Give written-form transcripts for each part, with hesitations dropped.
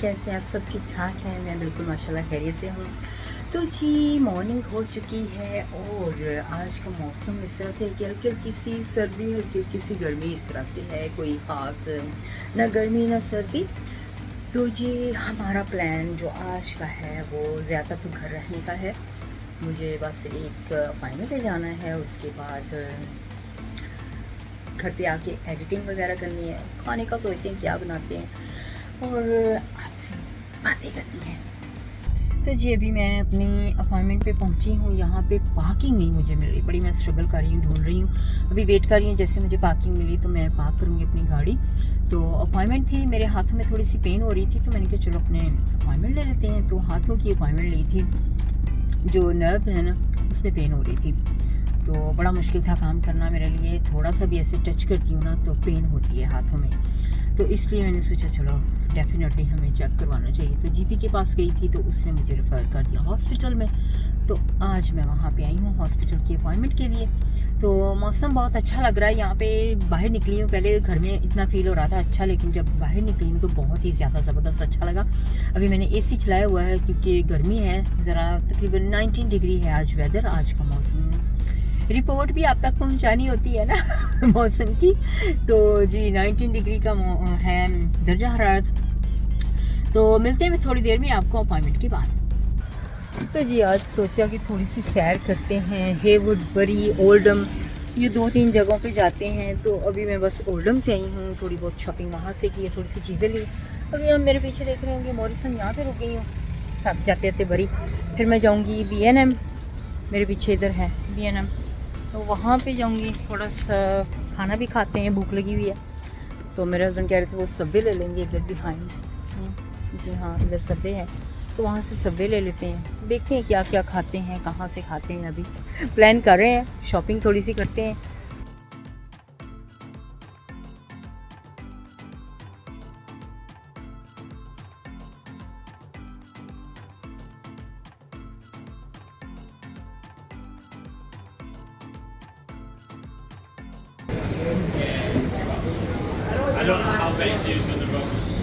कैसे हैं आप सब? ठीक ठाक हैं? मैं बिल्कुल माशाल्लाह खैरियत से हूँ। तो जी मॉर्निंग हो चुकी है और आज का मौसम इस तरह से है कि हल्की हल्की सी सर्दी, हल्की हल्की सी गर्मी इस तरह से है, कोई ख़ास ना गर्मी ना सर्दी। तो जी हमारा प्लान जो आज का है वो ज़्यादा तो घर रहने का है। मुझे बस एक अपॉइंटमेंट पे जाना है, उसके बाद घर पे आके एडिटिंग वगैरह करनी है, खाने का सोचते हैं क्या बनाते हैं और आपसे बातें करनी है। तो जी अभी मैं अपनी अपॉइंटमेंट पे पहुंची हूँ। यहाँ पे पार्किंग नहीं मुझे मिल रही, बड़ी मैं स्ट्रगल कर रही हूँ, ढूंढ रही हूँ, अभी वेट कर रही हूँ। जैसे मुझे पार्किंग मिली तो मैं पार्क करूँगी अपनी गाड़ी। तो अपॉइंटमेंट थी, मेरे हाथों में थोड़ी सी पेन हो रही थी, तो मैंने कहा चलो अपने अपॉइंटमेंट ले लेते हैं। तो हाथों की अपॉइंटमेंट ली थी, जो नर्व है ना उसमें पेन हो रही थी, तो बड़ा मुश्किल था काम करना मेरे लिए। थोड़ा सा भी ऐसे टच करती हूँ ना तो पेन होती है हाथों में, तो इसलिए मैंने सोचा चलो डेफिनेटली हमें चेक करवाना चाहिए। तो जीपी के पास गई थी तो उसने मुझे रेफ़र कर दिया हॉस्पिटल में। तो आज मैं वहाँ पे आई हूँ हॉस्पिटल की अपॉइंटमेंट के लिए। तो मौसम बहुत अच्छा लग रहा है यहाँ पे। बाहर निकली हूँ, पहले घर में इतना फील हो रहा था अच्छा, लेकिन जब बाहर निकली हूँ तो बहुत ही ज़्यादा ज़बरदस्त अच्छा लगा। अभी मैंने एसी चलाया हुआ है क्योंकि गर्मी है ज़रा, तकरीबन 19 डिग्री है आज वेदर, आज का मौसम। रिपोर्ट भी आप तक पहुंचानी होती है ना मौसम की। तो जी 19 डिग्री का है दर्जा हरारत। तो मिलते हैं थोड़ी देर में आपको अपॉइंटमेंट के बाद। तो जी आज सोचा कि थोड़ी सी सैर करते हैं, हेवुड, बरी, ओल्डम, ये 2-3 जगहों पे जाते हैं। तो अभी मैं बस ओल्डम से आई हूँ, थोड़ी बहुत शॉपिंग वहाँ से की है, थोड़ी सी चीज़ें ली। अभी हम मेरे पीछे देख रहे होंगे मॉरिसन, यहाँ पे रुक गई हूँ। सब जाते जाते बरी, फिर मैं जाऊँगी B&M, मेरे पीछे इधर है B&M, तो वहाँ पे जाऊँगी। थोड़ा सा खाना भी खाते हैं, भूख लगी हुई है। तो मेरे हस्बैंड कह रहे थे वो सब्वे ले लेंगे इधर बिहाइंड। जी हाँ, इधर सब्वे है तो वहाँ से सब्वे ले लेते हैं, देखते हैं क्या क्या खाते हैं, कहाँ से खाते हैं। अभी प्लान कर रहे हैं, शॉपिंग थोड़ी सी करते हैं। I don't know how base used in the bonus.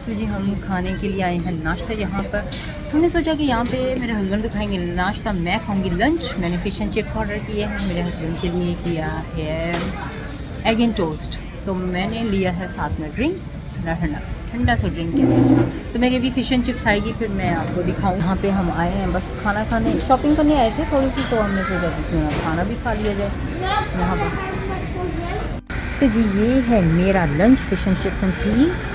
तो जी हम खाने के लिए आए हैं नाश्ता यहाँ पर। हमने सोचा कि यहाँ पे मेरे हस्बैंड को खाएंगे नाश्ता, मैं खाऊंगी लंच। मैंने फ़िश एंड चिप्स ऑर्डर किए हैं, मेरे हस्बैंड के लिए किया है एग एंड टोस्ट। तो मैंने लिया है साथ में ड्रिंक, ठंडा ठंडा ठंडा सा ड्रिंक है। तो मेरी भी फ़िश एंड चिप्स आएगी फिर मैं आपको दिखाऊँ। यहाँ पे हम आए हैं बस खाना खाने, शॉपिंग करने आए थे थोड़ी सी, तो हमने सोचा कि खाना भी खा लिया जाए यहाँ पर। तो जी ये है मेरा lunch, fish and chips and peas,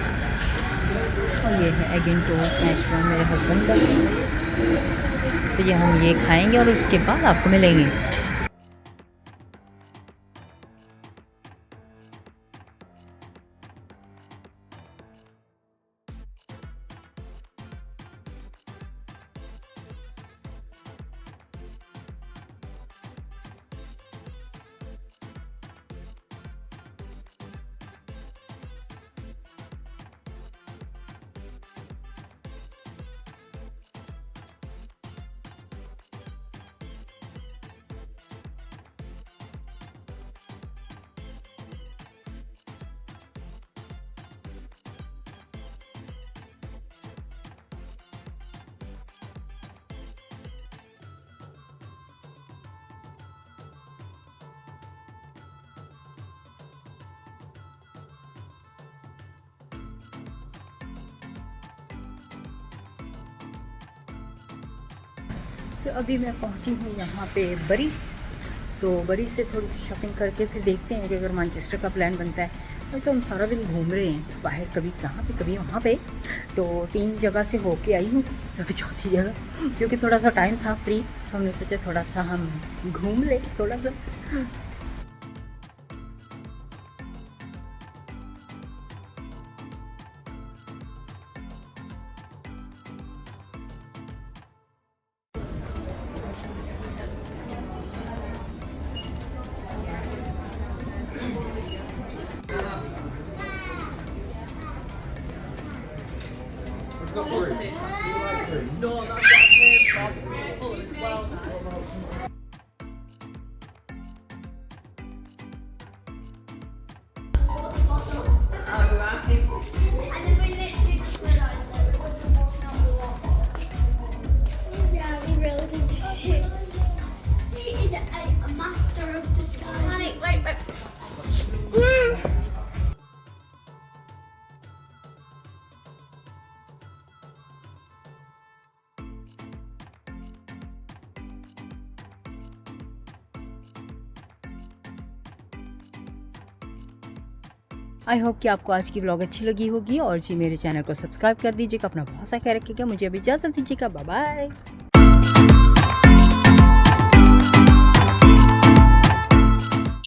और ये है एग एंड टोस्ट मैशरूम मेरे हस्बैंड का। तो ये हम ये खाएंगे और इसके बाद आपको मिलेंगे। तो अभी मैं पहुंची हूँ यहाँ पे बरी। तो बरी से थोड़ी सी शॉपिंग करके फिर देखते हैं कि अगर मैनचेस्टर का प्लान बनता है। और तो हम सारा दिन घूम रहे हैं बाहर, कभी कहाँ पे कभी वहाँ पे। तो 3 जगह से होके आई हूँ, अभी चौथी जगह क्योंकि थोड़ा सा टाइम था फ्री, तो हमने सोचा थोड़ा सा हम घूम ले थोड़ा सा। Yeah, we really did this shit. He is a master of disguise. Wait. I hope कि आपको आज की व्लॉग अच्छी लगी होगी और जी मेरे चैनल को सब्सक्राइब कर दीजिएगा। अपना बहुत सा ख्याल रखिएगा। मुझे अभी इजाज़त दीजिएगा। Bye bye.